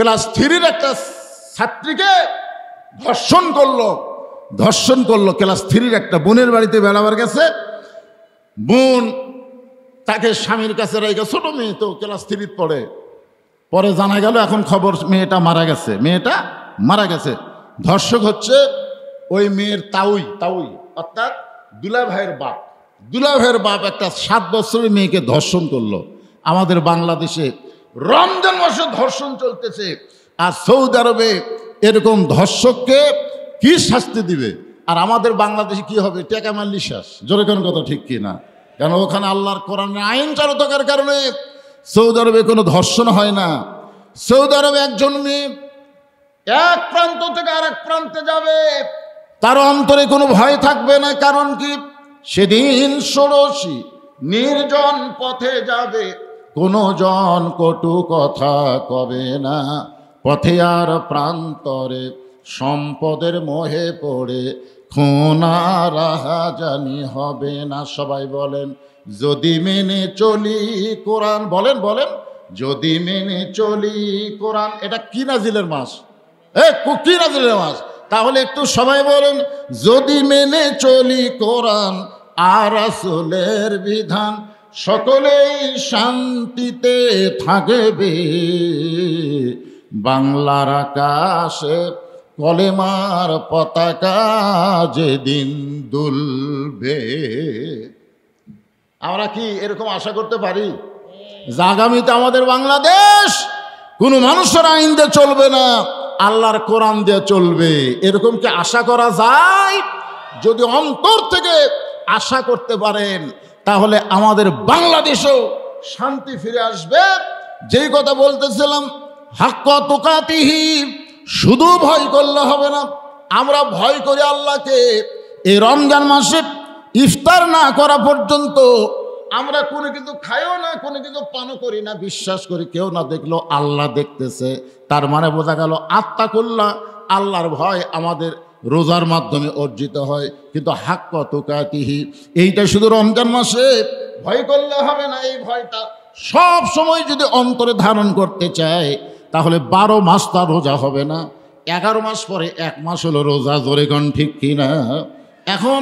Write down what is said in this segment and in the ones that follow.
Class 3-র একটা ছাত্রীকে ধর্ষণ করলো ক্লাস 3-র একটা বোনের বাড়িতে বেড়াবার গেছে। বোন তাকে স্বামীর কাছে রেখে, ছোট মেয়ে তো ক্লাস 3 পড়ে, পরে জানা গেল এখন খবর মেয়েটা মারা গেছে। ধর্ষক হচ্ছে ওই মেয়ের তাউই অর্থাৎ দুলা ভাইয়ের বাপ একটা 7 বছরের মেয়েকে ধর্ষণ করলো। আমাদের বাংলাদেশে রমজান মাসে ধর্ষণ চলতেছে, আর সৌদি আরবে এরকম ধর্ষককে কি শাস্তি দিবে? আর আমাদের বাংলাদেশে কি হবে? টেকা মারলি শেষ। জোরে কোন কথা ঠিক কি না? কেন ওখানে আল্লাহর কোরআনের আইন চালু থাকার কারণে সৌদি আরবে কোনো ধর্ষণ হয় না। সৌদি আরবে একজন মেয়ে এক প্রান্ত থেকে আরেক প্রান্তে যাবে, তার অন্তরে কোনো ভয় থাকবে না। কারণ কি? সেদিন ষোড়শী নির্জন পথে যাবে, কোনো জন কটু কথা কবে না। পথে আর প্রান্তরে সম্পদের মোহে পড়ে খুনা রাহাজানি হবে না। সবাই বলেন যদি মেনে চলি কোরআন। বলেন যদি মেনে চলি কোরআন। এটা কি নাজিলের মাস? কি নাজিলের মাস? তাহলে একটু সবাই বলেন যদি মেনে চলি কোরআন আর রাসূলের বিধান, সকলেই শান্তিতে থাকবে। বাংলার আকাশে কলেমার পতাকা যেদিন দুলবে। আমরা কি এরকম আশা করতে পারি যে আগামীতে আমাদের বাংলাদেশ কোনো মানুষের আইন দিয়ে চলবে না, আল্লাহর কোরআন দিয়ে চলবে? এরকম কি আশা করা যায়? যদি অন্তর থেকে আশা করতে পারেন তাহলে আমাদের বাংলাদেশেও শান্তি ফিরে আসবে। যেই কথা বলতেছিলাম, হাক্কা তুকাতিহি, শুধু ভয় করলে হবে না। আমরা ভয় করি আল্লাহকে। এই রমজান মাসে ইফতার না করা পর্যন্ত আমরা কোনো কিছু খাইও না, কোনো কিছু পানও করি না। বিশ্বাস করি কেউ না দেখলো আল্লাহ দেখতেছে। তার মানে বোঝা গেল আত্তাকুল্লাহ, আল্লাহর ভয় আমাদের রোজার মাধ্যমে অর্জিত হয়। কিন্তু হাক্কা তুকাতিহি, এইটা শুধু রমজান মাসে ভয় করলে হবে না। এই ভয়টা সব সময় যদি অন্তরে ধারণ করতে চায় তাহলে 12 মাস তার রোজা হবে না। 11 মাস পরে 1 মাস হলো রোজা। জোরে কোন ঠিক কিনা? এখন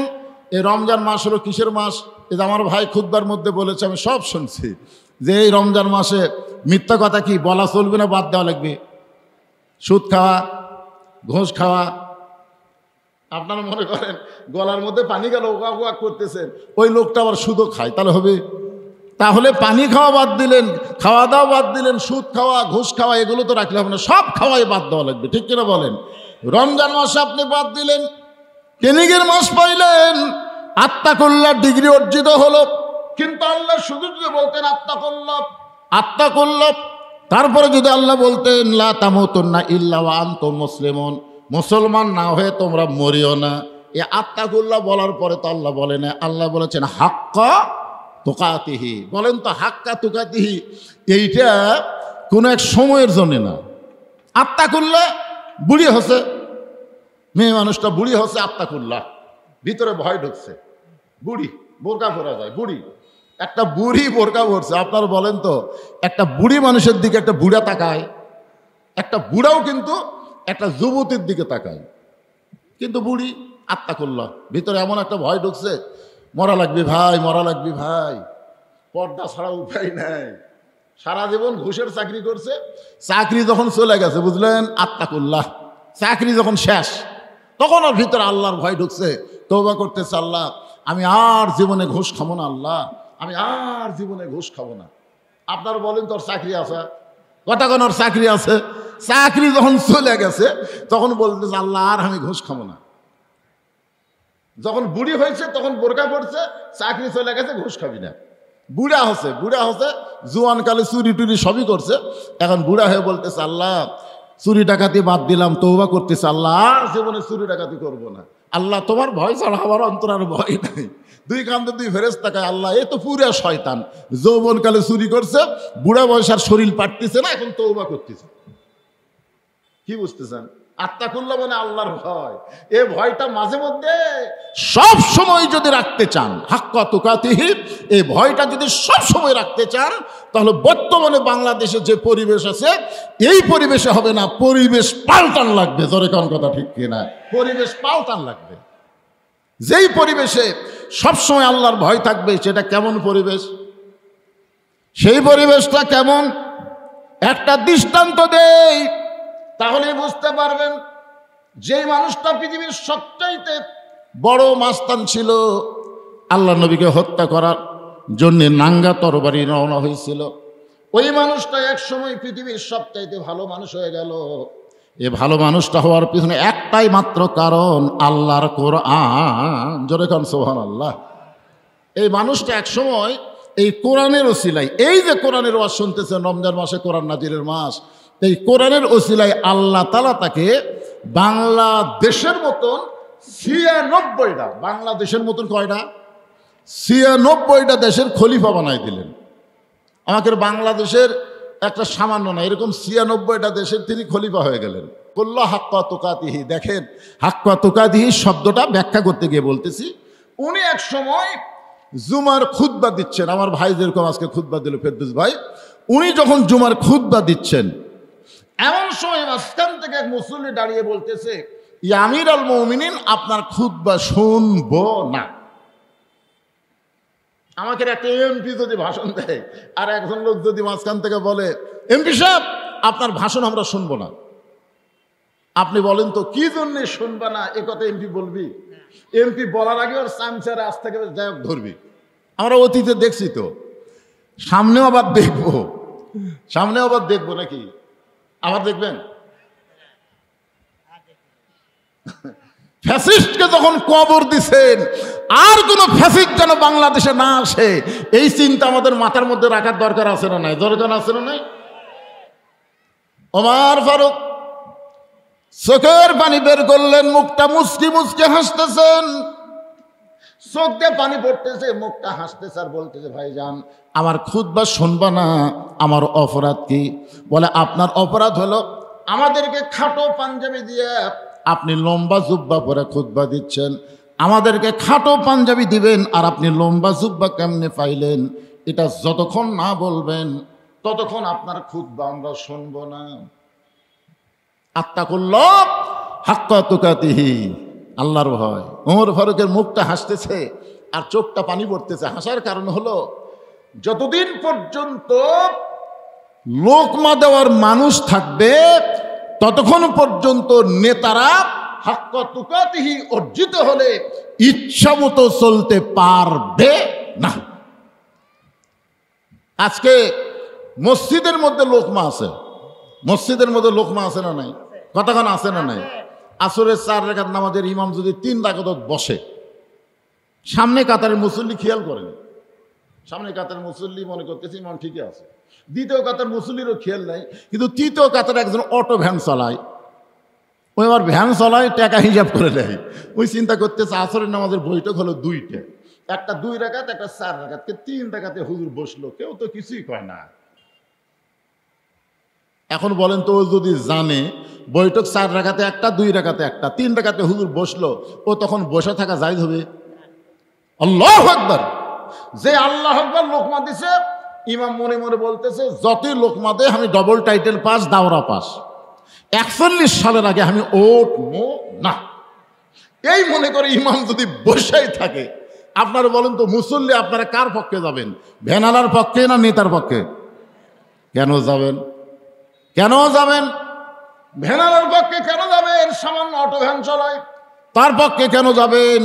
এই রমজান মাস হলো কিসের মাস? এটা আমার ভাই খুতবার মধ্যে বলেছে, আমি সব শুনছি, যে এই রমজান মাসে মিথ্যা কথা কি বলা চলবে না, বাদ দেওয়া লাগবে। সুদ খাওয়া, ঘুষ খাওয়া। আপনারা মনে করেন গলার মধ্যে পানি গেল, ওয়া ওয়া করতেছেন, ওই লোকটা আবার সুদও খায়, তাহলে হবে? তাহলে পানি খাওয়া বাদ দিলেন, খাওয়া দাওয়া বাদ দিলেন, সুদ খাওয়া, ঘুষ খাওয়া এগুলো তো রাখলে হবে না, সব খাওয়াই বাদ দেওয়া লাগবে। ঠিক কিনা বলেন? রমজান মাসে আপনি বাদ দিলেন, ট্রেনিংয়ের মাস পাইলেন, আত্তাকুল্লাহ ডিগ্রি অর্জিত হলো। কিন্তু আল্লাহ শুধু যদি বলতেন আত্তাকুল্লাহ, তারপরে যদি আল্লাহ বলতেন লা তামুতুন্না ইল্লা ওয়া আনতুম মুসলিমুন, মুসলমান না হয়ে তোমরা মরিও না, এই আত্তাকুল্লাহ বলার পরে তো আল্লাহ বলেন, আল্লাহ বলেছেন হাক্কা তুকাতিহি। বলেন তো হাক্কা তুকাতিহি এইটা কোনো এক সময়ের জন্য না। আত্তাকুল্লাহ বুড়ি হচ্ছে, মেয়ে মানুষটা বুড়ি হচ্ছে, আত্তাকুল্লাহ ভিতরে ভয় ঢুকছে। বুড়ি বোরকা পরা যায়, বুড়ি একটা বুড়ি বোরকা পরছে। আপনারা বলেন তো একটা বুড়ি মানুষের দিকে একটা বুড়া তাকায়, একটা বুড়াও কিন্তু একটা যুবতীর দিকে তাকায়, কিন্তু বুড়ি আত্তাকুল্লাহ ভিতরে এমন একটা ভয় ঢুকছে, মরা লাগবে ভাই, মরা লাগবে ভাই, পর্দা ছাড়া উপায় নাই। সারা জীবন ঘুষের চাকরি করছে, চাকরি যখন চলে গেছে বুঝলেন আত্তাকুল্লাহ, চাকরি যখন শেষ তখন ওর ভিতরে আল্লাহর ভয় ঢুকছে। তওবা করতেছে, আল্লাহ আমি আর জীবনে ঘুষ খাবো না, আল্লাহ আমি আর জীবনে ঘুষ খাবো না। আপনারা বলেন তোর চাকরি আছে, কথা কোন ওর চাকরি আছে, চাকরি যখন চলে গেছে তখন বলতেছে আল্লাহ আর আমি ঘুষ খাবো না। যখন বুড়ি হয়েছে তখন বোরকা পড়ছে, চাকরি চলে গেছে, ঘুষ খাবি না। বুড়া হচ্ছে জোয়ানকালে চুরি টুরি সবই করছে, এখন বুড়া হয়ে বলতেছে আল্লাহ চুরি ডাকাতি বাদ দিলাম, তওবা করতেছে, আল্লাহ আর জীবনে চুরি ডাকাতি করবো না। আল্লাহ তোমার ভয় ছাড়া আমার অন্তর আর ভয় নাই। দুই কান্দে দুই ফেরেশতা কয় আল্লাহ এ তো পুরা শয়তান, যৌবনকালে চুরি করছে, বুড়া বয়স আর শরীর পাটতেছে না, এখন তওবা করতেছে। কি বুঝতেছেন? আত্তাকুল্লাহ মানে আল্লাহর ভয়। এই ভয়টা মাঝে মধ্যে সব সময় যদি রাখতে চান, হাক্কা তুকাতিহি, এই ভয়টা যদি সব সময় রাখতে চান, তাহলে বর্তমানে বাংলাদেশে যে পরিবেশ আছে এই পরিবেশে হবে না, পরিবেশ পাল্টান লাগবে। জোরে কোন কথা ঠিক কিনা? পরিবেশ পাল্টান লাগবে। যেই পরিবেশে সবসময় আল্লাহর ভয় থাকবে সেটা কেমন পরিবেশ? সেই পরিবেশটা কেমন একটা দৃষ্টান্ত দেই, তাহলে বুঝতে পারবেন। যেই মানুষটা পৃথিবীর সবচাইতে বড় মাস্তান ছিল, আল্লাহ নবীকে হত্যা করার জন্য নাঙ্গা তরবারি রওনা হয়েছিল, ওই মানুষটা এক সময় পৃথিবীর সবচাইতে ভালো মানুষ হয়ে গেল। এ ভালো মানুষটা হওয়ার পিছনে একটাই মাত্র কারণ, আল্লাহর কোরআন। জোরে কান সুবহানাল্লাহ। এই মানুষটা এক সময় এই কোরআনের ওসিলায়, এই যে কোরআনের ওয়াজ শুনতেছেন, রমজান মাসে কোরআন নাজিরের মাস, এই কোরআনের ওসিলায় আল্লাহ তাআলা তাকে বাংলাদেশের মতন ৯৬টা, বাংলাদেশের মতন কয়টা? ৯৬টা দেশের খলিফা বানাই দিলেন। আমাদের বাংলাদেশের একটা সামান্য না, এরকম ৯৬টা দেশের তিনি খলিফা হয়ে গেলেন। কল্লা হাক্কা তুকাতিহি। দেখেন, হাক্কা তুকাতিহি শব্দটা ব্যাখ্যা করতে গিয়ে বলতেছি, উনি এক সময় জুমার খুতবা দিচ্ছেন। আমার ভাই যেরকম আজকে খুতবা দিল, ফেরদৌস ভাই, উনি যখন জুমার খুতবা দিচ্ছেন, এমন সময় মাঝখান থেকে এক মুসল্লি দাঁড়িয়ে বলতেছে, ইয়া আমির আল মুমিনিন, আপনার খুতবা শুনবো না। আমাকে একটা এমপি যদি ভাষণ দেয় আর একজন লোক যদি মাঝখান থেকে বলে, এমপি সাহেব আপনার ভাষণ আমরা শুনবো না, আপনি বলেন তো কি জন্যে শুনবা না? এ কথা এমপি বলবি? এমপি বলার আগে ওর চামচারে আজ থেকে যাই হোক ধরবি। আমরা অতীতে দেখছি তো, সামনেও আবার দেখবো, সামনেও আবার দেখবো নাকি? আবার দেখবেন। ফ্যাসিস্টকে যখন কবর দিছেন, আর কোন ফ্যাসিস্ট যেন বাংলাদেশে না আসে, এই চিন্তা আমাদের মাথার মধ্যে রাখার দরকার আছে না নাই? দরকার আছে না নাই? ওমর ফারুক চোখের পানি বের করলেন, মুখটা মুচকি মুচকি হাসতেছেন, চোখ দিয়ে পানি পড়তেছে, মুখটা হাসতেছে আর বলতেছে, ভাইজান আমার খুতবা শুনবা না? আমার অপরাধ কি? বলে, আপনার অপরাধ হলো আমাদেরকে খাটো পাঞ্জাবি দিয়ে আপনি লম্বা জুব্বা পরে খুতবা দিচ্ছেন। আমাদেরকে খাটো পাঞ্জাবি দিবেন আর আপনি লম্বা জুব্বা কেমনে পাইলেন? এটা যতক্ষণ না বলবেন ততক্ষণ আপনার খুতবা আমরা শুনবো না। আত্তাকুল্লাহ হাক্কা তুকাতিহি, আল্লাহর ভয়। ওমর ফারুকের মুখটা হাসতেছে আর চোখটা পানি পড়তেছে। হাসার কারণ হলো, যতদিন পর্যন্ত লোকমা দেওয়ার মানুষ থাকবে ততক্ষণ পর্যন্ত নেতারা হাক্কা তুকাতিহি অর্জিত হলে ইচ্ছা মতো চলতে পারবে না। আজকে মসজিদের মধ্যে লোকমা আছে, মসজিদের মধ্যে লোকমা আছে না নাই? কতক্ষণ আছে না নাই? আসরের ৪ রাকাত নামাজের ইমাম যদি ৩ রাকাত বসে, সামনে কাতারের মুসল্লি খেয়াল করেন, সামনে কাতারের মুসল্লি মনে করতেছে ইমাম ঠিকই আছে, দ্বিতীয় কাতার মুসল্লিরও খেয়াল নাই, কিন্তু তৃতীয় কাতারে একজন অটো ভ্যান চালায়, ওই আমার ভ্যান চালায়, টাকা হিসাব করে দেয়। ওই চিন্তা করতেছে আসরের নামাজের বৈঠক হলো ২টা, একটা ২ রাকাত, একটা ৪ রাকাত, ৩ রাকাতে হুজুর বসলো, কেউ তো কিছুই কয় না। এখন বলেন তো, ও যদি জানে বৈঠক ৪ রাকাতে একটা, ২ রাকাতে একটা, ৩ রাকাতে হুজুর বসলো, ও তখন বসে থাকা জায়েজ হবে? আল্লাহু আকবার। যে আল্লাহু আকবার লোকমা দিছে, ইমাম মনে মনে বলতেছে, যতই লোকমা দে আমি ডবল টাইটেল পাস, দাওরা পাস, ৪১ সালের আগে আমি উঠবো না। এই মনে করে ইমাম যদি বসেই থাকে, আপনারা বলেন তো মুসল্লি আপনারা কার পক্ষে যাবেন? ভ্যানালার পক্ষে না নেতার পক্ষে? কেন যাবেন? কেন যাবেন? ভ্যানালার পক্ষে কেন যাবেন? সামান্য অটো ভ্যান চালায়, তার পক্ষে কেন যাবেন?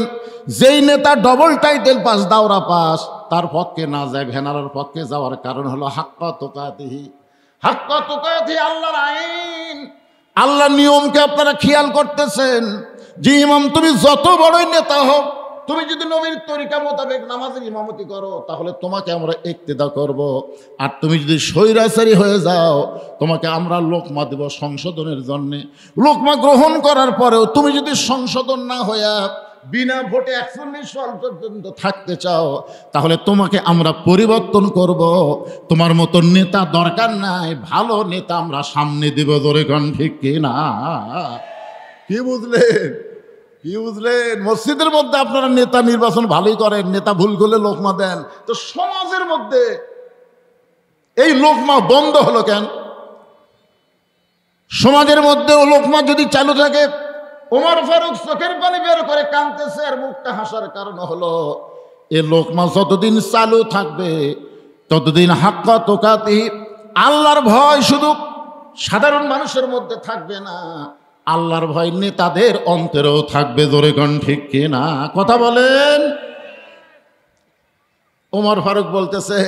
যেই নেতা ডবল টাইটেল পাস, দাওরা পাস, তার পক্ষে না যায়, ভ্যানালার পক্ষে যাওয়ার কারণ হলো হাক্কা তুকাতিহি। হাক্কা তুকাতিহি আল্লাহর আইন, আল্লাহর নিয়মকে আপনারা খেয়াল করতেছেন। যে ইমাম তুমি যত বড়ই নেতা হোক, তুমি যদি নবীর তরিকা মোতাবেক নামাজের ইমামতি করো, তাহলে তোমাকে আমরা ইক্তেদা করব। আর তুমি যদি স্বৈরাচারী হয়ে যাও, তোমাকে আমরা লোকমা দেব সংশোধনের জন্যে। লোকমা গ্রহণ করার পরেও তুমি যদি সংশোধন না হইয়া বিনা ভোটে ৪১ সাল পর্যন্ত থাকতে চাও, তাহলে তোমাকে আমরা পরিবর্তন করব। তোমার মতো নেতা দরকার নাই, ভালো নেতা আমরা সামনে দেব। ধরে কোন ঠিক কিনা? কি বুঝলেন? কি বুঝলেন? মসজিদের মধ্যে আপনারা নেতা নির্বাচন ভালোই করেন, নেতা ভুল করলে লোকমা দেন, তো সমাজের মধ্যে এই লোকমা বন্ধ হলো কেন? সমাজের মধ্যে ও লোকমা যদি চালু থাকে, ওমর ফারুক চোখের পানি বের করে কাঁদতেছে আর মুখটা হাসার কারণ হলো এ লোকমা যতদিন চালু থাকবে ততদিন হাক্কা তুকাতি, আল্লাহর ভয় শুধু সাধারণ মানুষের মধ্যে থাকবে না, আল্লাহর ভয় নেতাদের অন্তরেও থাকবে। জোরে কোন ঠিক কিনা? কথা বলেন। ওমর ফারুক বলতেছে,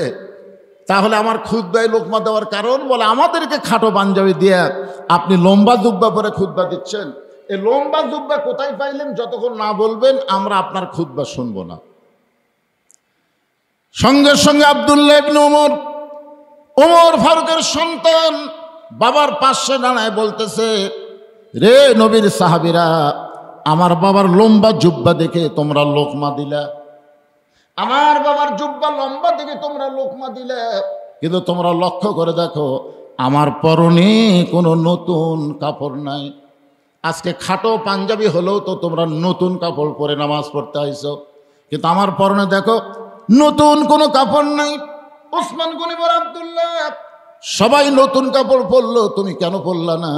তাহলে আমার খুতবায় লোকমা দেওয়ার কারণ? বলে আমাদেরকে খাটো পাঞ্জাবি দিয়ে আপনি লম্বা জুব্বা পরে খুতবা দিচ্ছেন, এই লম্বা জুব্বা কোথায় পাইলেন? যতক্ষণ না বলবেন আমরা আপনার খুতবা শুনবো না। সঙ্গে সঙ্গে আব্দুল্লাহ ইবনে ওমর ফারুকের সন্তান বাবার পাশে দাঁড়ায় বলতেছে, রে নবীর সাহাবীরা, আমার বাবার লম্বা জুব্বা দেখে তোমরা লোকমা দিলা, আমার বাবার জুব্বা লম্বা দেখে তোমরা লোকমা দিলে, কিন্তু তোমরা লক্ষ্য করে দেখো আমার পরনে কোনো নতুন কাপড় নাই। আজকে খাটো পাঞ্জাবি হলেও তো তোমরা নতুন কাপড় পরে নামাজ পড়তে আইছো, কিন্তু আমার পরনে দেখো নতুন কোনো কাপড় নাই। ওসমান গনি বলে, আব্দুল্লাহ, সবাই নতুন কাপড় পরলো, তুমি কেন পরলা না?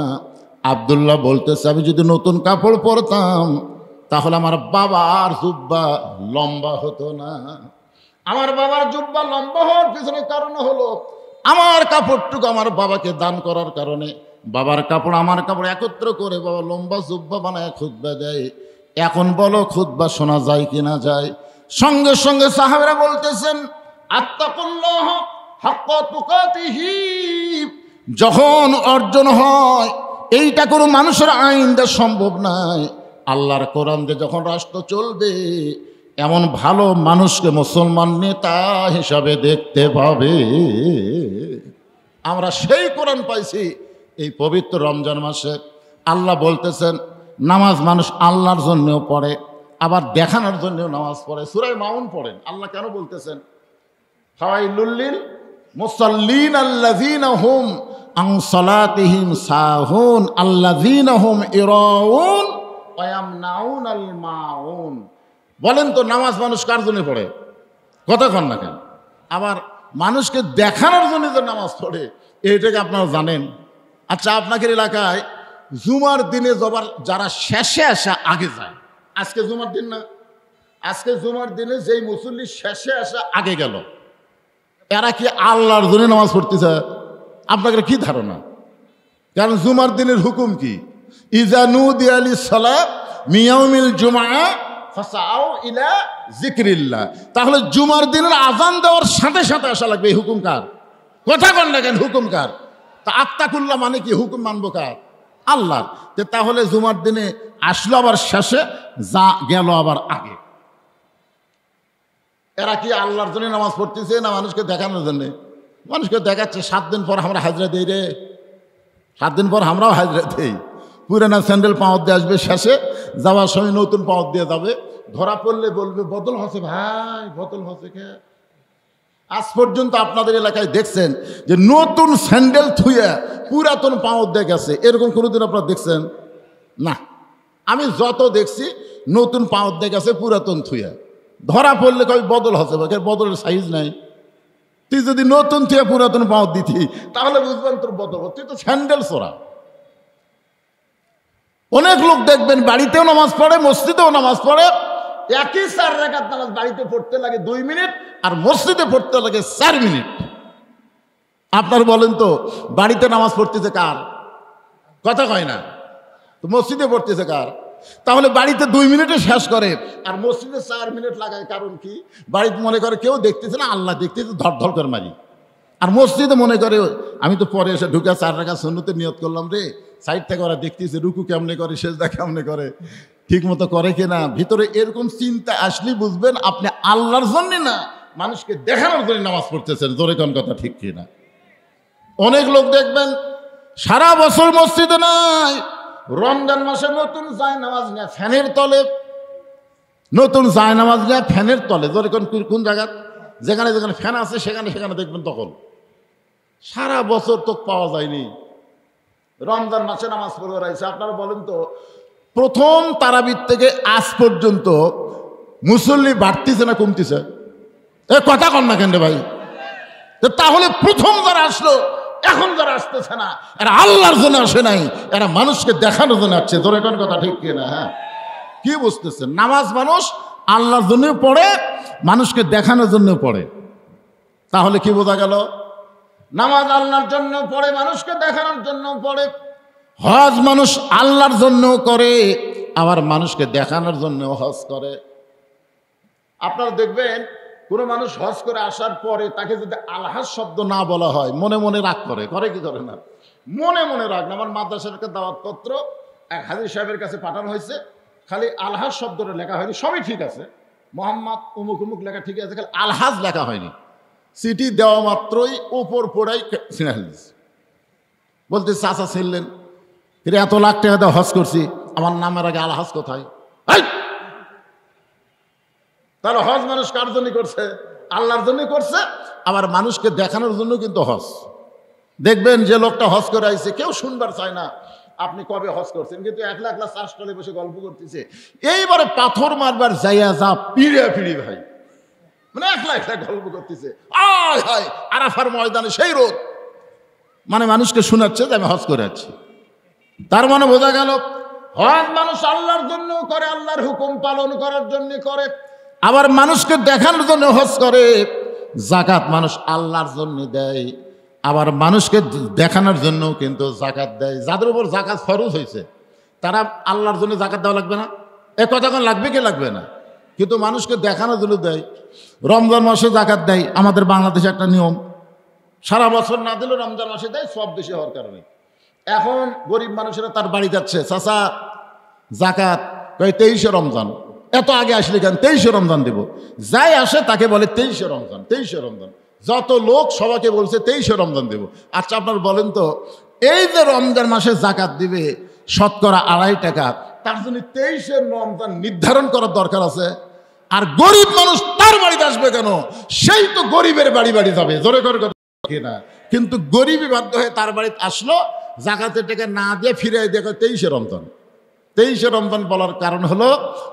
আব্দুল্লাহ বলতেছে, আমি যদি নতুন কাপড় পরতাম তাহলে আমার বাবার জুব্বা লম্বা হতো না। আমার বাবার জুব্বা লম্বা হওয়ার পিছনে কারণ হলো আমার কাপড়টুকু আমার বাবাকে দান করার কারণে। বাবার কাপড় আমার কাপড় একত্র করে বাবা লম্বা জুব্বা বানায় খুতবা দেয়। এখন বলো খুতবা শোনা যায় কি না যায়? সঙ্গে সঙ্গে সাহাবারা বলতেছেন, আত্তাকুল্লাহ হাক্কা তুকাতিহি, যখন অর্জন হয় এইটা কোনো মানুষের আইন দেওয়া সম্ভব নয়, আল্লাহর কোরআন দিয়ে যখন রাষ্ট্র চলবে এমন ভালো মানুষকে মুসলমান নেতা হিসাবে দেখতে পাবে। আমরা সেই কোরআন পাইছি এই পবিত্র রমজান মাসে। আল্লাহ বলতেছেন নামাজ মানুষ আল্লাহর জন্যও পড়ে, আবার দেখানোর জন্যও নামাজ পড়ে। সূরা মাউন পড়েন, আল্লাহ কেন বলতেছেন ফাওয়াইলুল লিল মুসাল্লিন আল্লাযীনা হুম আন সালাতিহিম সাহুন আল্লাযীনা হুম ইরাউন ওয়া ইয়ামনাউনাল মাউন। বলেন তো নামাজ মানুষ কার জন্য পড়ে? কথা কন না কেন? আবার মানুষকে দেখানোর জন্য যে নামাজ পড়ে এইটাকে আপনারা জানেন? আচ্ছা, আপনাদের এলাকায় জুমার দিনে যারা শেষে আসা আগে যায়, আজকে জুমার দিন না, আজকে জুমার দিনে যেই মুসল্লি শেষে আসা আগে গেল, এরা কি আল্লাহর জন্য নামাজ পড়তেছে? আপনাদের কি ধারণা? কারণ জুমার দিনের হুকুম কি? ইজা নুদিয়া লিস-সালাহ মিন ইয়াউমিল জুমআ ফাসাউ ইলা যিকরিল্লাহ। তাহলে জুমার দিনের আজান দেওয়ার সাথে সাথে আসা লাগবে। এই হুকুম কার? কথা কন না কেন? হুকুম কার? তা আত্তাকুল্লাহ মানে কি? হুকুম মানবো কার? আল্লাহর। তাহলে জুমার দিনে আসলো আবার শেষে, যা গেল আবার আগে। এরা কি আল্লাহর জন্য নামাজ পড়তেছে না মানুষকে দেখানোর জন্য? মানুষকে দেখাচ্ছে 7 দিন পর আমরা হাজরা দিই রে, 7 দিন পর আমরাও হাজরা দিই। পুরানা স্যান্ডেল পাওয়ার দিয়ে আসবে, শেষে যাওয়ার সময় নতুন পাওয়ার দিয়ে যাবে। ধরা পড়লে বলবে বদল হচ্ছে ভাই, বদল হচ্ছে কে? আজ পর্যন্ত আপনাদের এলাকায় দেখছেন যে নতুন স্যান্ডেল থুয়ে পুরাতন পাওয়ার দিয়ে গেছে? এরকম কোনোদিন আপনারা দেখছেন? না। আমি যত দেখছি নতুন পাওয়ার দিয়ে গেছে পুরাতন থুয়ে। ধরা পড়লে কই বদল হচ্ছে, বদলের সাইজ নাই। তুই যদি নতুন থুয়ে পুরাতন পাওয়ার দিতি তাহলে বুঝবেন তোর বদল। তুই তো স্যান্ডেল চোরা। অনেক লোক দেখবেন বাড়িতেও নামাজ পড়ে, মসজিদেও নামাজ পড়ে, একই 4 রাকাত নামাজ বাড়িতে পড়তে লাগে 2 মিনিট আর মসজিদে পড়তে লাগে 4 মিনিট। আপনার বলেন তো বাড়িতে নামাজ পড়তেছে কার? কথা কয় না তো মসজিদে পড়তেছে কার? তাহলে বাড়িতে 2 মিনিটে শেষ করে আর মসজিদে 4 মিনিট লাগায়। কারণ কি? বাড়িতে মনে করে কেউ দেখতেছে না, আল্লাহ দেখতেছে, ধর ধর করে মারি। আর মসজিদে মনে করে আমি তো পরে এসে ঢুকে 4 রাকাত সুন্নতে নিয়ত করলাম রে, সাইড থেকে ওরা দেখতেছে রুকু কেমনে করে, সেজদা কেমনে করে, ঠিক মতো করে কিনা। ভিতরে এরকম চিন্তা আসলেই বুঝবেন আপনি আল্লাহর জন্য না, মানুষকে দেখানোর জন্য নামাজ পড়তেছেন। জোরে কোন কথা ঠিক কিনা? অনেক লোক দেখবেন সারা বছর মসজিদে নাই, রমজান মাসে নতুন জায়নামাজ নিয়ে ফ্যানের তলে, নতুন জায়নামাজ নিয়ে ফ্যানের তলে। জোরে কোন জায়গা? যেখানে যেখানে ফ্যান আছে সেখানে সেখানে দেখবেন। তখন সারা বছর তো পাওয়া যায়নি, রমজান মাসে নামাজ পড়ে রয়েছে। আপনারা বলেন তো প্রথম তারাবির থেকে আজ পর্যন্ত মুসল্লি বাড়তিছে না কমতিছে? এ কথা কন না কেন রে ভাই? তাহলে প্রথম যারা আসলো, এখন যারা আসতেছে না, এরা আল্লাহর জন্য আসে নাই, এরা মানুষকে দেখানোর জন্য আসছে। তোর এখন কথা ঠিক কিনা? হ্যাঁ, কি বুঝতেছেন? নামাজ মানুষ আল্লাহর জন্য পড়ে, মানুষকে দেখানোর জন্য পড়ে। তাহলে কি বোঝা গেল? নামাজ আল্লাহর জন্য পড়ে, মানুষকে দেখানোর জন্য পড়ে। হজ মানুষ আল্লাহর জন্য করে, আবার মানুষকে দেখানোর জন্য হজ করে। আপনারা দেখবেন কোনো মানুষ হজ করে আসার পরে তাকে যদি আলহাজ শব্দ না বলা হয়, মনে মনে রাগ করে। করে কি করে না? মনে মনে রাগ না। আমার মাদ্রাসার একটা দাওয়াতপত্র এক হাজির সাহেবের কাছে পাঠানো হয়েছে, খালি আলহাজ শব্দটা লেখা হয়নি। সবই ঠিক আছে, মোহাম্মদ উমুক উমুক লেখা ঠিক আছে, খালি আলহাজ লেখা হয়নি। চিঠি দেওয়া মাত্রই ওপর পড়াই ছিঁড়ে ফেলছে। বলতে চাচা ছিলেন, এত লাখ টাকা দিয়ে হজ করছি, আমার নামের আগে আলহাজ কোথায়? তাহলে হজ মানুষ কার জন্য করছে? আল্লাহর জন্য করছে। আবার মানুষকে দেখানোর জন্য কিন্তু হজ। দেখবেন যে লোকটা হজ করে আইছে, কেউ শুনবার চায় না আপনি কবে হজ করছেন, কিন্তু একলা একলা চাষ করে বসে গল্প করতেছে। এইবারে পাথর মারবার যাইয়া যা পিড়ে পিড়ি ভাই, মানে একলা একলা গল্প করতেছে। আয় হায়, আরাফার ময়দানে সেই রোদ, মানে মানুষকে শোনাচ্ছে যে আমি হজ করে আছি। তার মানে বোঝা গেল হজ মানুষ আল্লাহর জন্য করে, আল্লাহর হুকুম পালন করার জন্য করে, আবার মানুষকে দেখানোর জন্য হজ করে। যাকাত মানুষ আল্লাহর জন্য দেয়, আবার মানুষকে দেখানোর জন্য কিন্তু যাকাত দেয়। যাদের উপর যাকাত ফরজ হয়েছে তারা আল্লাহর জন্য যাকাত দেওয়া লাগবে না? এ কথা কোন লাগবে কি লাগবে না? কিন্তু মানুষকে দেখানোর জন্য দেয়। রমজান মাসে যাকাত দেয়, আমাদের বাংলাদেশে একটা নিয়ম, সারা বছর না দিলেও রমজান মাসে দেয়, সব দেশে হওয়ার কারণে। এখন গরিব মানুষেরা তার বাড়ি যাচ্ছে, চাচা যাকাত, 23শে রমজান, এত আগে আসলে কেন? 23শে রমজান দেব। যাই আসে তাকে বলে 23শে রমজান, 23শে রমজান। যত লোক সবাইকে বলছে 23শে রমজান দেব। আচ্ছা আপনার বলেন তো, এই যে রমজান মাসে যাকাত দিবে শতকরা 2.5 টাকা, তার জন্য 23শে রমজান নির্ধারণ করার দরকার আছে? আর গরিব মানুষ তার বাড়িতে আসবে কেন? সেই তো গরিবের বাড়ি বাড়ি যাবে, জোরে করে কথা না। কিন্তু গরিবই বাধ্য হয়ে তার বাড়িতে আসলো, যাকাতের টাকা না দিয়ে ফিরে দেখো 23শে রমজান। 23শে রমজান বলার কারণ হলো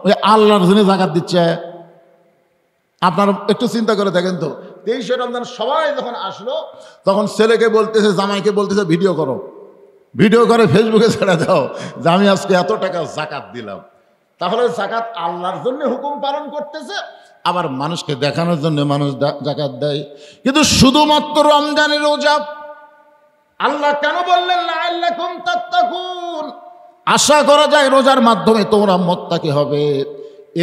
ওই আল্লাহর জন্য যাকাত দিচ্ছে। আপনারা একটু চিন্তা করে দেখেন তো, 23শে রমজান সবাই যখন আসলো, তখন ছেলেকে বলতেছে, জামাইকে বলতেছে ভিডিও করো, ভিডিও করে ফেসবুকে ছেড়ে দাও যে আমি আজকে এত টাকা যাকাত দিলাম। তাহলে যাকাত আল্লাহর জন্য হুকুম পালন করতেছে, আবার মানুষকে দেখানোর জন্য মানুষ যাকাত দেয়। কিন্তু শুধুমাত্র রমজানের রোজা আল্লাহ কেন বললেন লাআল্লাকুম তাত্তাকুন? আশা করা যায় রোজার মাধ্যমে তোমরা মুত্তাকি হবে।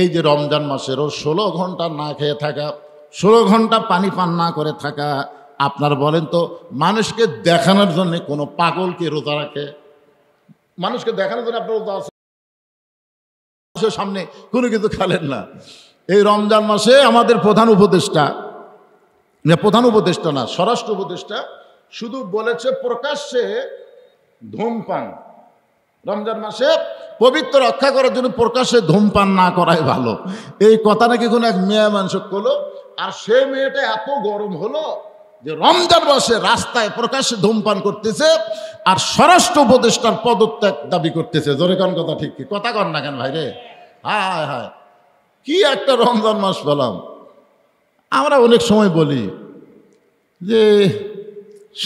এই যে রমজান মাসের 16 ঘন্টা না খেয়ে থাকা, 16 ঘন্টা পানি পান না করে থাকা, আপনার বলেন তো মানুষকে দেখানোর জন্য কোনো পাগল কি রোজা রাখে? মানুষকে দেখানোর জন্য আপনার রোজা আছে, সামনে কোনো কিছু খেলেন না। এই রমজান মাসে আমাদের প্রধান উপদেষ্টা না, স্বরাষ্ট্র উপদেষ্টা শুধু বলেছে প্রকাশ্যে ধূমপান, রমজান মাসে পবিত্র রক্ষা করার জন্য প্রকাশ্যে ধূমপান না করাই ভালো। এই কথা নাকি কোনো এক মেয়ে মানুষ করলো, আর সেই মেয়েটা এত গরম হলো যে রমজান মাসে রাস্তায় প্রকাশ্যে ধূমপান করতেছে, আর স্বরাষ্ট্র উপদেষ্টার পদত্যাগ দাবি করতেছে। জোরে কোন কথা ঠিক কি কথা কর না কেন ভাই রে? হায় হায়, কি একটা রমজান মাস পেলাম। আমরা অনেক সময় বলি যে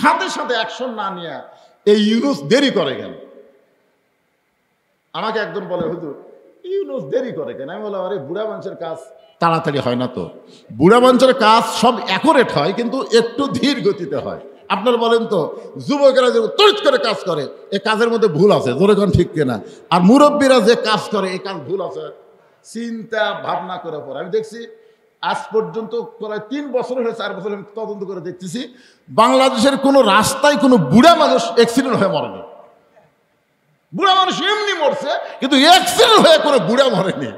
সাথে সাথে অ্যাকশন না নিয়ে এই ইউনুস দেরি করে কেন? আমাকে একজন বলে হুজুর ইউনুস দেরি করে কেন? আমি বললাম আরে বুড়া মানুষের কাজ তাড়াতাড়ি হয় না তো। বুড়া মানুষের কাজ সব অ্যাকুরেট হয়, কিন্তু একটু ধীর গতিতে হয়। আপনারা বলেন তো, যুবকেরা যে তড়িৎ করে কাজ করে, এই কাজের মধ্যে ভুল আছে, জোরে কোন ঠিক কিনা? আর মুরব্বীরা যে কাজ করে, এই কাজ ভুল আছে। চিন্তা ভাবনা করে পরে আমি দেখছি আজ পর্যন্ত প্রায় 3 বছর হয়ে 4 বছর আমি তদন্ত করে দেখতেছি, বাংলাদেশের কোনো রাস্তায় কোনো বুড়া মানুষ অ্যাক্সিডেন্ট হয়ে মরেনি। বুড়া মানুষ এমনি মরছে, কিন্তু অ্যাক্সিডেন্ট হয়ে কোনো বুড়া মরেনি।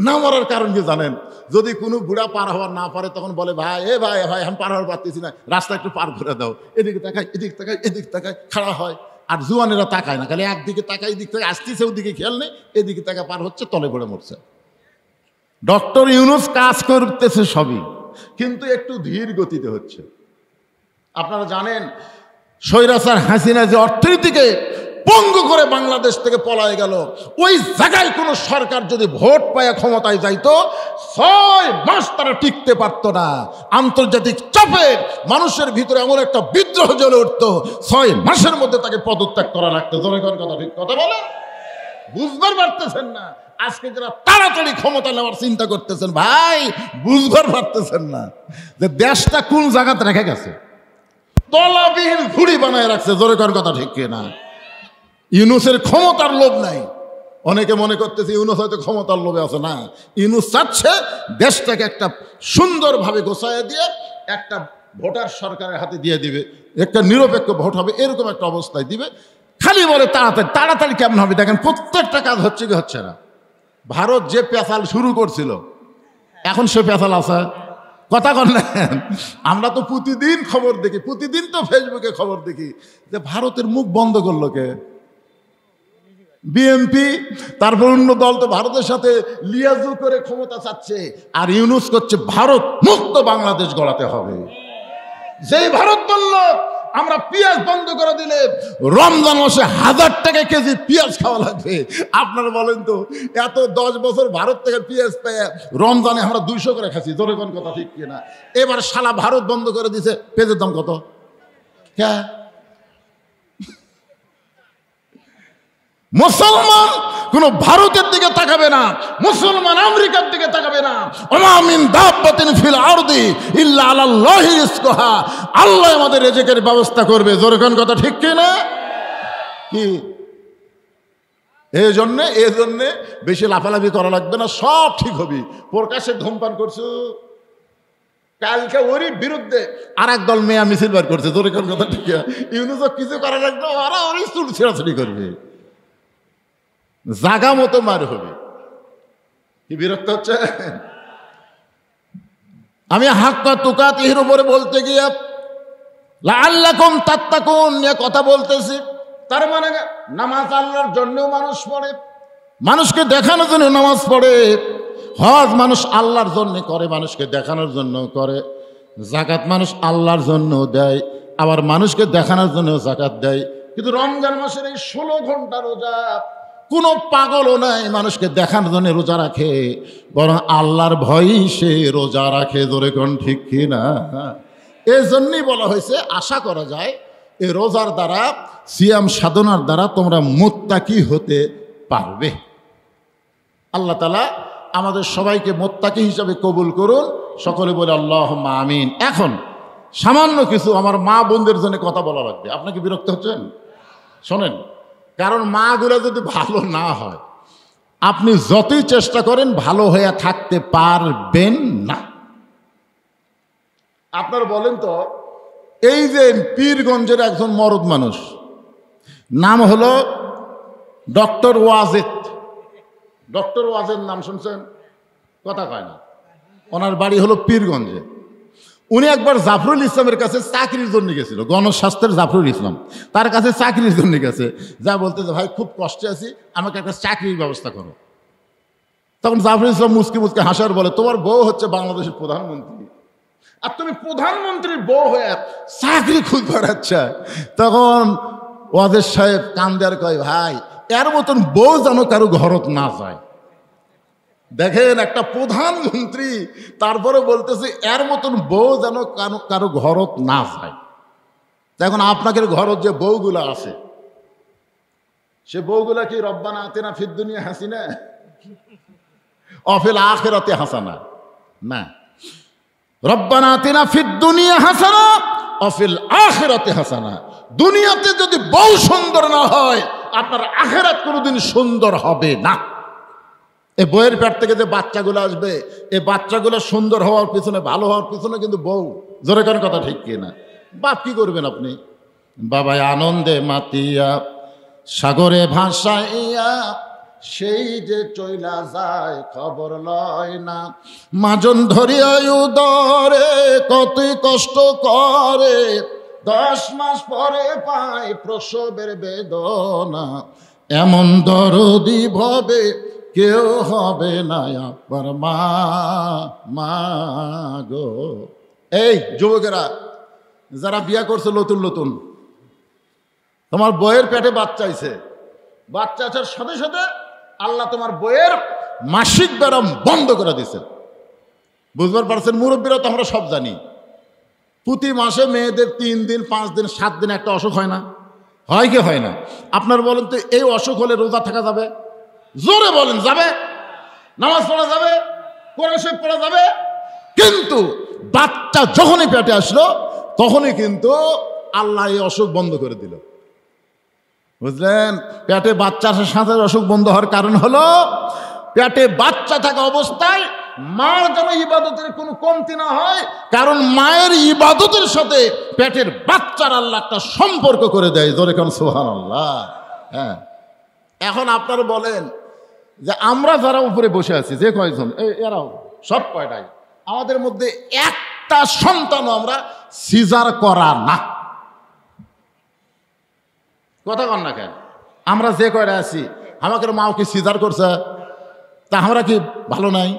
না মরার কারণ কি জানেন? যদি কোনো বুড়া পার হওয়ার না পারে, তখন বলে ভাই ভাই আমি পার হওয়ার পারতেছি না, রাস্তা একটু পার করে দাও। এদিকে তাকায়, এদিক তাকায়, এদিক তাকায়, খাড়া হয়। আর জুয়ানেরা তাকায় না, খালি একদিকে তাকায়, এদিক থেকে আসতেছে, ওদিকে খেয়াল নেই, এদিকে তাকা পার হচ্ছে, তলে পড়ে মরছে। ডক্টর ইউনুস কাজ করতেছে সবই, কিন্তু একটু ধীর গতিতে হচ্ছে। আপনারা জানেন স্বৈরাচার হাসিনা যে অর্থনীতিকে পঙ্গু করে বাংলাদেশ থেকে পলায় গেল। ওই জায়গায় কোনো সরকার যদি ভোট পায় ক্ষমতায় যাইতো, 6 মাস তারা টিকতে পারতো না। আন্তর্জাতিক চাপে মানুষের ভিতরে এমন একটা বিদ্রোহ জ্বলে উঠতো, 6 মাসের মধ্যে তাকে পদত্যাগ করা লাগতো। জনগণ কথা ঠিক কথা বলে বুঝবার পারতেছেন না। আজকে যারা তাড়াতাড়ি ক্ষমতা নেওয়ার চিন্তা করতেছেন, ভাই বুঝবার পারতেছেন না যে দেশটা কোন জায়গাতে রেখে গেছে। তলাবিহীন ঝুড়ি বানায় রাখছে। জোরে কর কথা ঠিক কিনা? ইউনূসের ক্ষমতার লোভ নাই। অনেকে মনে করতেছে ইউনূস হয়তো ক্ষমতার লোভে আছে। না, ইউনূস চাচ্ছে দেশটাকে একটা সুন্দরভাবে গোছায় দিয়ে একটা ভোটার সরকারের হাতে দিয়ে দিবে, একটা নিরপেক্ষ ভোট হবে, এরকম একটা অবস্থায় দিবে। খালি বলে তাড়াতাড়ি। তাড়াতাড়ি কেমন হবে? দেখেন প্রত্যেকটা কাজ হচ্ছে কি হচ্ছে না। ভারত যে পেঁচাল শুরু করছিল, এখন সে পেঁচাল আছে? কথা বললেন। আমরা তো প্রতিদিন খবর দেখি, প্রতিদিন তো ফেসবুকে খবর দেখি যে ভারতের মুখ বন্ধ করলো কে? বিএনপি। তারপর অন্য দল তো ভারতের সাথে লিয়াজু করে ক্ষমতা চাচ্ছে। আর ইউনূস করছে ভারত মুক্ত বাংলাদেশ গড়াতে হবে। যেই ভারত বলল আমরা পেঁয়াজ বন্ধ করে দিলে রমজান মাসে 1000 টাকা কেজি পেঁয়াজ খাওয়া লাগবে। আপনারা বলেন তো, এত 10 বছর ভারত থেকে পেঁয়াজ পেয়ে রমজানে আমরা 200 করে খাচ্ছি। জোরে কোন কথা ঠিক কিনা? এবার শালা ভারত বন্ধ করে দিছে, পেঁয়াজের দাম কত? মুসলমান কোন ভারতের দিকে তাকাবে না, মুসলমান আমেরিকার দিকে তাকাবে না। ওমা মিন দাব্বাতিন ফিল আরদি ইল্লা আলাল্লাহি রিজকুহা। আল্লাহ আমাদের রিজিকের ব্যবস্থা করবে। জোরে কোন কথা ঠিক কি না? কি এই জন্য বেশি লাফালাফি করা লাগবে না, সব ঠিক হবে। প্রকাশ্যে ধূমপান করছো, কালকে ওরই বিরুদ্ধে আর এক দল মেয়া মিছিল বার করছে। জোরে কোন কথা ঠিক না? ইউনূস কিছু করা লাগবে, ওরা ওরই চুল ছেঁড়াছড়ি করবে, জাগা মতো মার হবে। কি বিরক্ত হচ্ছে? আমি হাক্কা তুকাতিহির উপরে বলতে গিয়ে লাআল্লাকুম তাত্তাকুন নিয়ে কথা বলতেছি। তার মানে নামাজ আল্লাহর জন্যও মানুষ পড়ে, মানুষকে দেখানোর জন্য নামাজ পড়ে। হজ মানুষ আল্লাহর জন্য করে, মানুষকে দেখানোর জন্য করে। যাকাত মানুষ আল্লাহর জন্য দেয়, আবার মানুষকে দেখানোর জন্য যাকাত দেয়। কিন্তু রমজান মাসের এই 16 ঘন্টা রোজা কোনো পাগলও নাই মানুষকে দেখানোর জন্য রোজা রাখে, বরং আল্লাহর ভয়ই সে রোজা রাখে। জোরে কোন ঠিক কিনা? এই জন্যই বলা হয়েছে আশা করা যায় এই রোজার দ্বারা, সিয়াম সাধনার দ্বারা তোমরা মুত্তাকি হতে পারবে। আল্লাহ তাআলা আমাদের সবাইকে মুত্তাকি হিসাবে কবুল করুন। সকলে বলে আল্লাহুম্মা আমিন। এখন সামান্য কিছু আমার মা বোনদের জন্য কথা বলা লাগবে। আপনাকে বিরক্ত হচ্ছেন? শোনেন, কারণ মাগুলো যদি ভালো না হয়, আপনি যতই চেষ্টা করেন ভালো হয়ে থাকতে পারবেন না। আপনার বলেন তো, এই যে পীরগঞ্জের একজন মরদ মানুষ, নাম হলো ডক্টর ওয়াজেদ। ডক্টর ওয়াজেদ নাম শুনছেন? কথা কয় না। ওনার বাড়ি হলো পীরগঞ্জে। উনি একবার জাফরুল ইসলামের কাছে চাকরির জন্য গেছিল, গণস্বাস্থ্যের জাফরুল ইসলাম তার কাছে চাকরির জন্য গেছে। যা বলতেছে, ভাই খুব কষ্টে আছি, আমাকে একটা চাকরির ব্যবস্থা করো। তখন জাফরুল ইসলাম মুসকি মুসকি হাসার বলে, তোমার বউ হচ্ছে বাংলাদেশের প্রধানমন্ত্রী, আর তুমি প্রধানমন্ত্রীর বউ হয়ে চাকরি খুঁজ বেড়াচ্ছে। তখন ওয়াজেদ সাহেব কান্দার কয়, ভাই এর মতন বউ যেন কারো ঘরত না যায়। দেখেন, একটা প্রধানমন্ত্রী তারপরে বলতেছে এর মতন বউ যেন কারো ঘরত না যায়। এখন আপনাদের ঘরত যে বউগুলা আছে, সে বউগুলা কি রব্বানা আতিনা ফিদ দুনিয়া হাসিনা অফিল আখিরাতে হাসানা? না, রব্বানা আতিনা ফিদ দুনিয়া হাসানা অফিল আখিরাতে হাসানা। দুনিয়াতে যদি বউ সুন্দর না হয়, আপনার আখিরাত কোনোদিন সুন্দর হবে না। এই বইয়ের পেট থেকে যে বাচ্চাগুলো আসবে, এই বাচ্চাগুলো সুন্দর হওয়ার পিছনে, ভালো হওয়ার পিছনে কিন্তু বউ। জোরে কার কথা ঠিক কিনা? বাপ কি করবেন আপনি? বাবা আনন্দে মাতিয়া সাগরে ভাসাইয়া সেই যে চইলা যায় খবর লয় না। মাজন ধরিয়া উদরে কতই কষ্ট করে, 10 মাস পরে পায় প্রসবের বেদনা। এমন দরদি ভবে কেউ হবে না আপনার মা গো। এই যুবকেরা যারা বিয়া করছে নতুন নতুন, তোমার বইয়ের পেটে বাচ্চা আইছে, বাচ্চা আসার সাথে সাথে আল্লাহ তোমার বইয়ের মাসিক ব্যারাম বন্ধ করে দিছে। বুঝবার পারছেন? মুরব্বীরা তো আমরা সব জানি, প্রতি মাসে মেয়েদের 3 দিন 5 দিন 7 দিন একটা অসুখ হয় না? হয় কি হয় না? আপনার বলেন তো, এই অসুখ হলে রোজা থাকা যাবে? জোরে বলেন, যাবে? নামাজ পড়া যাবে? কোরআন শরীফ পড়া যাবে? কিন্তু বাচ্চা যখনই পেটে আসলো তখনই কিন্তু আল্লাহ এই অসুখ বন্ধ করে দিল। বুঝলেন? পেটে বাচ্চা আসার সাথে অসুখ বন্ধ হওয়ার কারণ হলো পেটে বাচ্চা থাকা অবস্থায় মার যেন ইবাদতের কোনো কমতি না হয়, কারণ মায়ের ইবাদতের সাথে পেটের বাচ্চার আল্লাহ একটা সম্পর্ক করে দেয়। জোরে কোন সুবহানাল্লাহ। হ্যাঁ, এখন আপনারা বলেন যে আমরা যারা উপরে বসে আছি, যে কয়জন, এরাও সব কয়টাই, আমাদের মধ্যে একটা সন্তানও আমরা সিজার করা না। কথা কন না কেন? আমরা যে কয়টা আছি, আমাকে মাও কি সিজার করছে? তা আমরা কি ভালো নাই?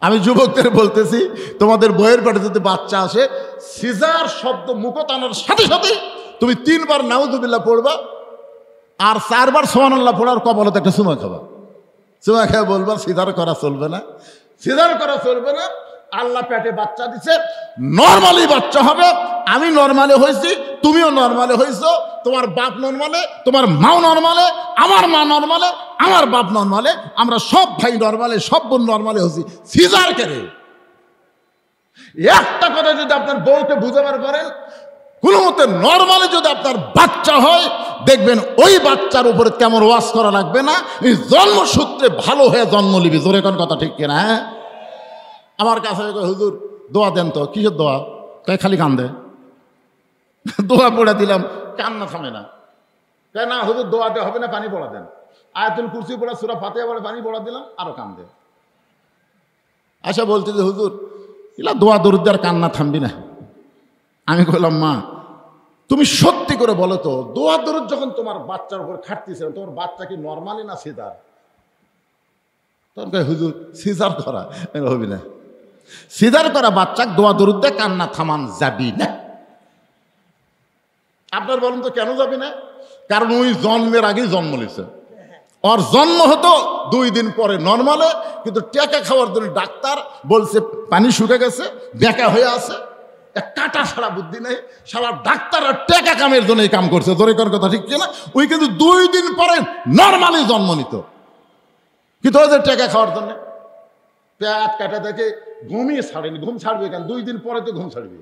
আমি যুবকদের বলতেছি, তোমাদের বইয়ের পেটে যদি বাচ্চা আসে, সিজার শব্দ মুখ টানার সাথে সাথে তুমি 3 বার নাউযুবিল্লাহ পড়বা, আর 4 বার সুবহানাল্লাহ পড়ার কবলতে একটা চুমা খাবা। চুমা খেয়ে বলবা সিজার করা চলবে না, সিজার করা চলবে না। আল্লাহ পেটে বাচ্চা দিছে, নর্মালি বাচ্চা হবে। আমি নর্মালে হয়েছি, তুমিও নর্মালে হয়েছো, তোমার বাপ নর্মালে, তোমার মাও নর্মালে, আমার মা নর্মালে, আমার বাপ নর্মালে, আমরা সব ভাই নর্মালে, সব বোন নর্মালে হয়েছি। সিজার করে একটা কথা যদি আপনার বউকে বুঝাবার পারেন, কোনো মতে নর্মালি যদি আপনার বাচ্চা হয়, দেখবেন ওই বাচ্চার উপরে তেমন ওয়াজ করা লাগবে না, জন্মসূত্রে ভালো হয়ে জন্ম নিবি। জোরে কোন কথা ঠিক কিনা? হ্যাঁ, আমার কাছে হুজুর দোয়া দেন তো। কিসের দোয়া? তাই খালি কান্দে। দোয়া পড়ে দিলাম, কান্না থামে না। তাই না হুজুর, দোয়া দেওয়া হবে না, পানি পড়া দেন। আয়াতুল কুরসি পড়া, সূরা ফাতিহা পড়ে পানি পড়া দিলাম, আরো কান্দে। আচ্ছা বলতে যে হুজুর এলা দোয়া দরুদ আর কান্না থামবি না। আমি বললাম, মা তুমি সত্যি করে বলো তো, দোয়া দরুদ যখন তোমার বাচ্চার উপর খাটতেছে, তোমার বাচ্চা কি নর্মালি না সিজার? তখন হুজুর সিজার করা হবি না, সিজার করা বাচ্চা দোয়া দরুদ দিয়ে কান্না থামান যাবি না। আপনার বলেন তো কেন যাবি না? কারণ ওই জন্মের আগেই জন্ম নিছে, ওর জন্ম হতো 2 দিন পরে নর্মালে, কিন্তু টেকা খাওয়ার জন্য ডাক্তার বলছে পানি শুকে গেছে, বেঁকা হয়ে আছে, কাটা ছাড়া বুদ্ধি নেই। সারা ডাক্তার আর টেকা কামের জন্য এই কাম করছে। জোরে কর কথা ঠিক কিনা? ওই কিন্তু 2 দিন পরে নর্মালি জন্ম নিত, কিন্তু ওই যে টেকা খাওয়ার জন্য পেট কাটা দেখে ঘুমিয়ে ছাড়েনি। ঘুম ছাড়বে কেন? 2 দিন পরে তো ঘুম ছাড়বে।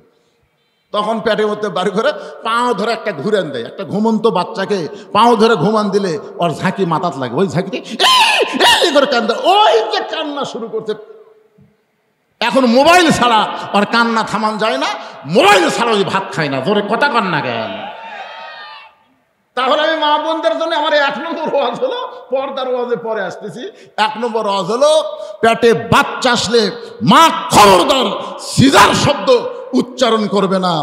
তখন পেটের মধ্যে বাড়ি করে পাও ধরে একটা ঘুরান দেয়। একটা ঘুমন্ত বাচ্চাকে পাও ধরে ঘুমান দিলে ওর ঝাঁকি মাথাত লাগে, ওই ঝাঁকিতে করে কান্দা, ওই যে কান্না শুরু করছে। এখন মোবাইল ছাড়া ওর কান্না থামান যায় না, মোবাইল ছাড়া ওই ভাত খায় না। ধরে কথা কান্না কেন? তাহলে আমি মা বোনদের জন্য আমার 1 নম্বর ওয়াজ হলো, পর্দার ওয়াজে পরে আসতেছি। 1 নম্বর ওয়াজ হলো, পেটে বাচ্চা আসলে মা খবরদার সিজার শব্দ উচ্চারণ করবে না,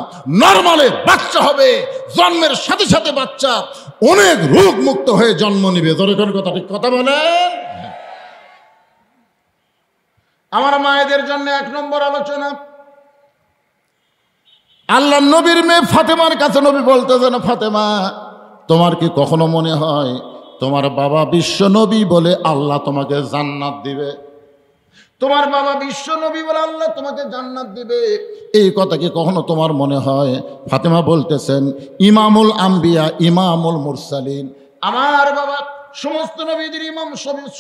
নরমালে বাচ্চা হবে। জন্মের সাথে সাথে বাচ্চা অনেক রোগ মুক্ত হয়ে জন্ম নিবে। জোরে কথা ঠিক কথা বলেন। আমার মায়েদের জন্য 1 নম্বর আলোচনা, আল্লাহ নবীর মেয়ে ফাতেমার কাছে নবী বলতেছেন, ফাতেমা তোমার কি কখনো মনে হয় তোমার বাবা বিশ্ব নবী বলে আল্লাহ তোমাকে জান্নাত দিবে? তোমার বাবা বিশ্ব নবী বলে আল্লাহ তোমাকে জান্নাত দিবে, এই কথা কি কখনো তোমার মনে হয়? ফাতেমা বলতেছেন, ইমামুল আম্বিয়া ইমামুল মুরসালিন, আমার বাবা সমস্ত নবীদের ইমাম,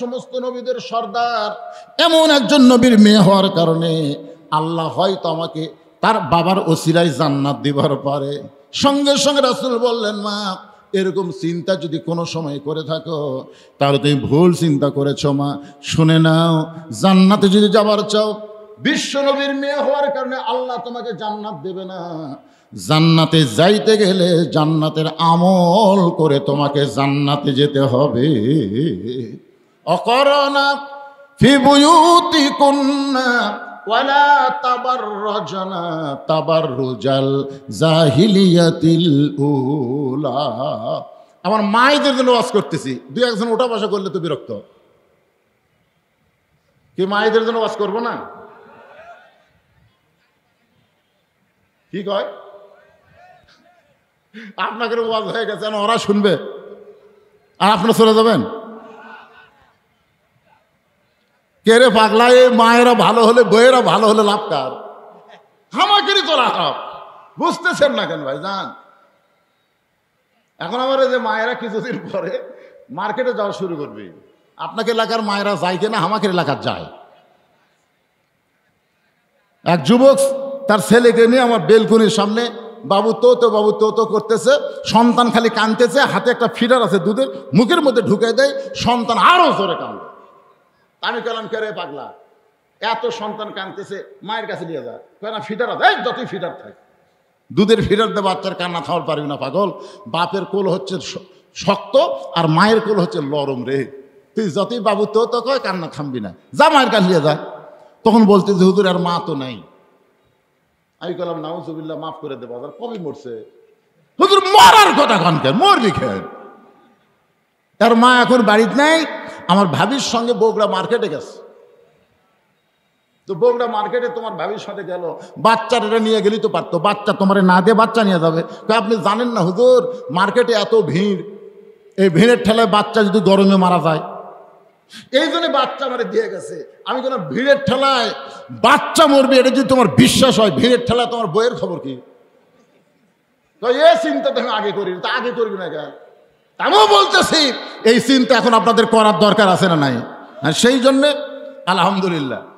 সমস্ত নবীদের সর্দার, এমন একজন নবীর মেয়ে হওয়ার কারণে আল্লাহ হয়তো আমাকে তার বাবার ওসিলায় জান্নাত দিবার পারে। সঙ্গে সঙ্গে রাসূল বললেন, মা এরকম চিন্তা যদি কোনো সময় করে থাকো তাহলে তুমি ভুল চিন্তা করেছো মা। শুনে নাও, জান্নাতে যদি যাবার চাও, বিশ্ব নবীর মেয়ে হওয়ার কারণে আল্লাহ তোমাকে জান্নাত দেবে না। জান্নাতে যাইতে গেলে জান্নাতের আমল করে তোমাকে জান্নাতে যেতে হবে। অকরনা ফি বুয়ুতিকুন্না ওয়ালা তাবাররাজনা তাবাররুজাল জাহিলিয়াতিল উলা। আমার মায়েদের জন্য ওয়াজ করতেছি, 2-1 ওঠা বসা করলে তো বিরক্ত। কি মায়েদের জন্য ওয়াজ করবো না? কি কয়? আপনাকে ওয়াজ হয়ে গেছে, ওরা শুনবে আর আপনারা চলে যাবেন। কে রে পাগলা, এই মায়েরা ভালো হলে বইয়েরা ভালো হলে লাভ কার? আমাকেরই তো লাভ। বুঝতেছেন না কেন ভাই? যান এখন আমার এই যে মায়েরা কিছুদিন পরে মার্কেটে যাওয়া শুরু করবে। আপনাকে এলাকার মায়েরা যায় কিনা? আমাকে এলাকার যায়। এক যুবক তার ছেলেকে নিয়ে আমার বেলকুনির সামনে বাবু তো করতেছে, সন্তান খালি কাঁদতেছে, হাতে একটা ফিডার আছে দুধের, মুখের মধ্যে ঢুকে দেয়, সন্তান আরো জোরে কাঁদে। আমি বললাম, কে রে পাগলা, এত সন্তান কাঁদতেছে, মায়ের কাছে নিয়ে যা। না ফিডার আছে, যতই ফিডার থাকে, দুধের ফিডার দিয়ে বাচ্চার কান্না থামার পারবি না পাগল। বাপের কোল হচ্ছে শক্ত আর মায়ের কোল হচ্ছে নরম রে, তুই যতই বাবু তো কয় কান্না থামবি না, যা মায়ের কাছে নিয়ে যা। তখন বলতে যে হুজুর আর মা তো নাই। আমি বললাম নাউজুবিল্লাহ, মাফ করে দেবো। আবার কবি মরছে? হুজুর মরার কথা কানকে, মরবি খেয়ে। তার মা এখন বাড়িতে নাই, আমার ভাবির সঙ্গে বগুড়া মার্কেটে গেছে। তো বগুড়া মার্কেটে তোমার ভাবির সাথে গেল, বাচ্চাটা নিয়ে গেলি তো পারতো, বাচ্চা তোমার না দিয়ে বাচ্চা নিয়ে যাবে। আপনি জানেন না হুজুর, মার্কেটে এত ভিড়, এই ভিড়ের ঠেলায় বাচ্চা যদি গরমে মারা যায়, এই জন্য বাচ্চা আমার দিয়ে গেছে। আমি কোনো ভিড়ের ঠেলায় বাচ্চা মরবে এটা যদি তোমার বিশ্বাস হয়, ভিড়ের ঠেলায় তোমার বইয়ের খবর কি? তো এই চিন্তা তো আমি আগে করি, তা আগে করবি না কেন? আমিও বলতেছি এই চিন্তা এখন আপনাদের করার দরকার আছে না নাই? সেই জন্যে আলহামদুলিল্লাহ